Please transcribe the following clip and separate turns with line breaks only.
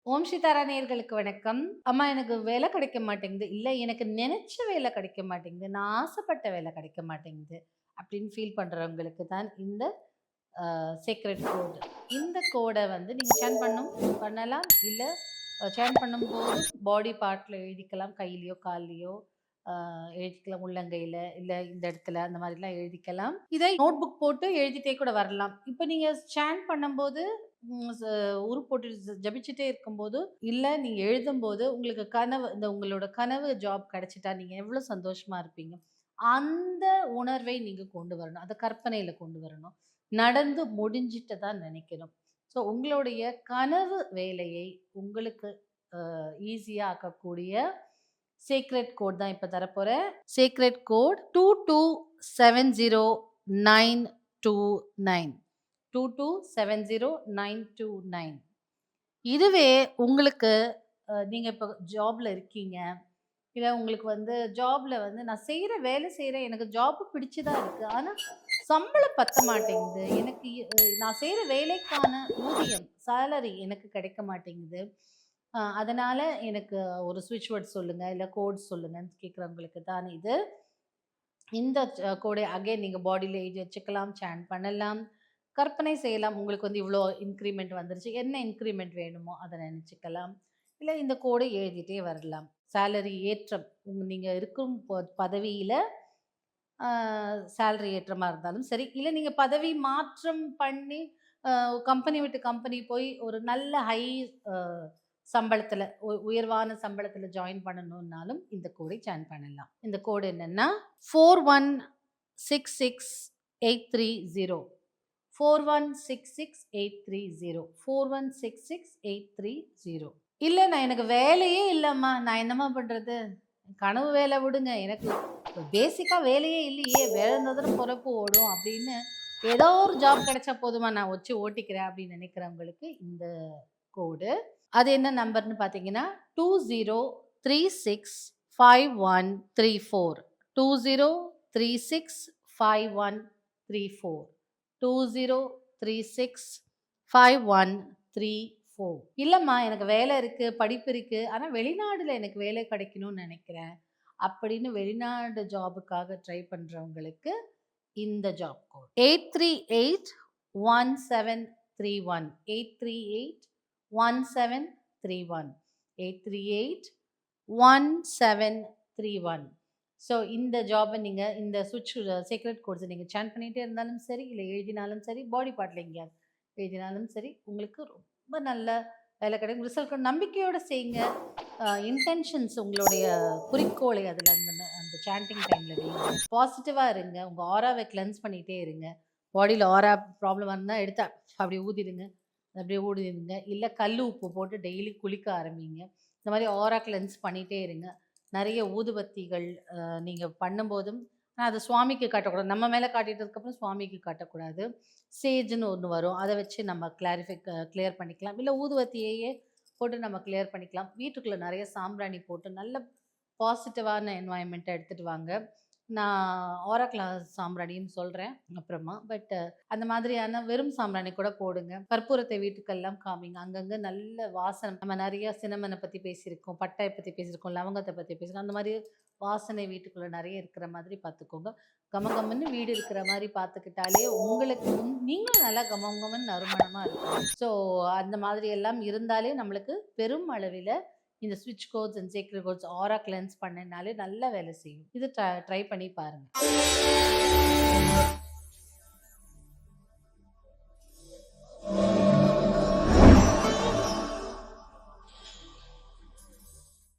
ஓம் ஸ்ரீதாரா நேயர்களுக்கு வணக்கம். அம்மா எனக்கு வேலை கிடைக்க மாட்டேங்குது. இல்ல எனக்கு நெனச்ச வேலை கிடைக்க மாட்டேங்குது. நான் ஆசைப்பட்ட வேலை கிடைக்க மாட்டேங்குது. அப்படின்னு ஃபீல் பண்றவங்களுக்கு தான் இந்த சீக்ரெட் கோட். இந்த கோட வந்து நீங்க பண்ணலாம். இல்ல சேன் பண்ணும்போது பாடி பார்ட்ல எழுதிக்கலாம். கையிலயோ, கால்லயோ எழுதிக்கலாம். உள்ளங்கையில, இல்ல இந்த இடத்துல அந்த மாதிரிலாம் எழுதிக்கலாம். இதை நோட் புக் போட்டு எழுதிட்டே கூட வரலாம். இப்ப நீங்க ஸ்கேன் பண்ணும்போது ம் ச உரு போட்டு ஜபிச்சுட்டே இருக்கும்போது, இல்ல நீங்க எழுதும்போது உங்களுக்கு உங்களோட கனவு ஜாப் கிடைச்சிட்டா நீங்க எவ்வளோ சந்தோஷமா இருப்பீங்க. அந்த உணர்வை நீங்க கொண்டு வரணும். அத கற்பனையில கொண்டு வரணும். நடந்து முடிஞ்சிட்டதா நினைக்கணும். ஸோ உங்களுடைய கனவு வேலையை உங்களுக்கு ஈஸியா ஆக்கக்கூடிய சீக்ரெட் கோட் தான் இப்ப தரப்போறேன். Secret code 2270929. 2270929. இதுவே உங்களுக்கு நீங்க இப்ப ஜாப்ல இருக்கீங்க. இல்ல உங்களுக்கு வந்து ஜாப்ல வந்து நான் வேலை செய்றேன். எனக்கு ஜாப் பிடிச்சு தான் இருக்கு. ஆனா சம்பளம் பத்த மாட்டேங்குது. எனக்கு நான் செய்ற வேலைக்கான ஊதியம், சேலரி எனக்கு கிடைக்க மாட்டேங்குது. அதனால எனக்கு ஒரு ஸ்விட்ச் வேர்ட் சொல்லுங்க, இல்ல கோட் சொல்லுங்கன்னு கேட்கிறவங்களுக்கு தான் இது. இந்த கோடை அகைன் நீங்க பாடியில எழுதி வச்சுக்கலாம், சேன் பண்ணலாம், கற்பனை செய்யலாம். உங்களுக்கு வந்து இவ்ளோ இன்கிரிமெண்ட் வந்துருச்சு. என்ன இன்கிரிமெண்ட் வேணுமோ அத நெனச்சுக்கலாம். இல்ல இந்த கோடை எழுதிட்டே வரலாம். சேலரி ஏற்றம் நீங்க இருக்கும் பதவியில அ சேலரி ஏற்றமா இருந்தாலும் சரி, இல்ல நீங்க பதவி மாற்றம் பண்ணி அ கம்பெனி விட்டு கம்பெனி போய் ஒரு நல்ல அ சம்பளத்துல உயர்வான சம்பளத்துல ஜாயின் பண்ணணும்னாலும் இந்த கோடை ஜாயின் பண்ணலாம். இந்த கோடு என்னன்னா 41668330. 41668330. 41668330. இல்ல நான் எனக்கு வேலையே இல்லம்மா. நான் என்னம்மா பண்றது? கனவு வேல விடுங்க. எனக்கு பேசிக்கா வேலையே இல்லையே. வேலை இருந்தா தானே பொழப்பு ஓடும் அப்படின்னு ஏதோ ஒரு ஜாப் கிடைச்சா போதுமா நான் வச்சு ஓட்டிக்கிறேன் அப்படின்னு நினைக்கிறவங்களுக்கு இந்த கோடு. அது என்ன நம்பர்ன்னு பார்த்தீங்கன்னா 20365134. 20365134. 20365134. இல்லம்மா எனக்கு வேலை இருக்கு, படிப்பு இருக்கு. ஆனா வெளிநாடுல எனக்கு வேலை கிடைக்கணும்னு நினைக்கிறேன். அப்படின்னு வெளிநாடு ஜாபுக்காக ட்ரை பண்றவங்களுக்கு இந்த ஜாப் கோட் 8381731. 8381731. 8381731. ஸோ இந்த ஜாபை நீங்க இந்த சீக்ரெட் கோட்ஸை நீங்க சேன் பண்ணிட்டே இருந்தாலும் சரி, இல்லை எழுதினாலும் சரி, பாடி பார்ட்ல எங்கேயாவது எழுதினாலும் சரி, உங்களுக்கு ரொம்ப நல்ல வேலை கிடைக்கும். ரிசல்ட் நம்பிக்கையோட செய்யுங்க. இன்டென்ஷன்ஸ் உங்களுடைய குறிக்கோளை அதில் அந்த சாண்டிங் டைமில் வைங்க. பாசிட்டிவாக இருங்க. உங்கள் ஆராவை கிளென்ஸ் பண்ணிகிட்டே இருங்க. பாடியில் ஆரா ப்ராப்ளம் இருந்தால் எடுத்தா அப்படி ஊதிடுங்க. அப்படியே ஊதிடுங்க. இல்லை கல் உப்பு போட்டு டெய்லி குளிக்க ஆரம்பிங்க. இந்த மாதிரி ஆரா கிளென்ஸ் பண்ணிகிட்டே இருங்க. நிறைய ஊதுபத்திகள் நீங்கள் பண்ணும்போதும் ஆனால் அது சுவாமிக்கு காட்டக்கூடாது. நம்ம மேலே காட்டிட்டதுக்கப்புறம் சுவாமிக்கு காட்டக்கூடாது. சேஜ்னு ஒன்று வரும். அதை வச்சு நம்ம கிளியர் பண்ணிக்கலாம். இல்லை ஊதுவத்தியையே போட்டு நம்ம கிளியர் பண்ணிக்கலாம். வீட்டுக்குள்ளே நிறைய சாம்பிராணி போட்டு நல்ல பாசிட்டிவான என்வாயன்மெண்ட்டை எடுத்துகிட்டு வாங்க. நான் ஆரா சாம்பிராணின்னு சொல்கிறேன் அப்புறமா. அந்த மாதிரியான வெறும் சாம்பிராணி கூட போடுங்க. கற்பூரத்தை வீட்டுக்கெல்லாம் காமிங்க. அங்கங்கே நல்ல வாசனை. நம்ம நிறைய சினமனை பற்றி பேசியிருக்கோம், பட்டாயை பற்றி பேசியிருக்கோம், லவங்கத்தை பற்றி பேசியிருக்கோம். அந்த மாதிரி வாசனை வீட்டுக்குள்ளே நிறைய இருக்கிற மாதிரி பார்த்துக்கோங்க. கமகமன்னு வீடு இருக்கிற மாதிரி பார்த்துக்கிட்டாலே உங்களுக்கு நீங்களும் நல்லா கமகமன்னு நறுமணமாக இருக்கும். ஸோ அந்த மாதிரி எல்லாம் இருந்தாலே நம்மளுக்கு பெரும் அளவில் இந்த ஸ்விட்ச் கோட்ஸ் அண்ட் சீக்ரெட் கோட்ஸ் ஆரா கிளென்ஸ் பண்ணினாலே நல்ல வேலை செய்யும். இது ட்ரை பண்ணி பாருங்க.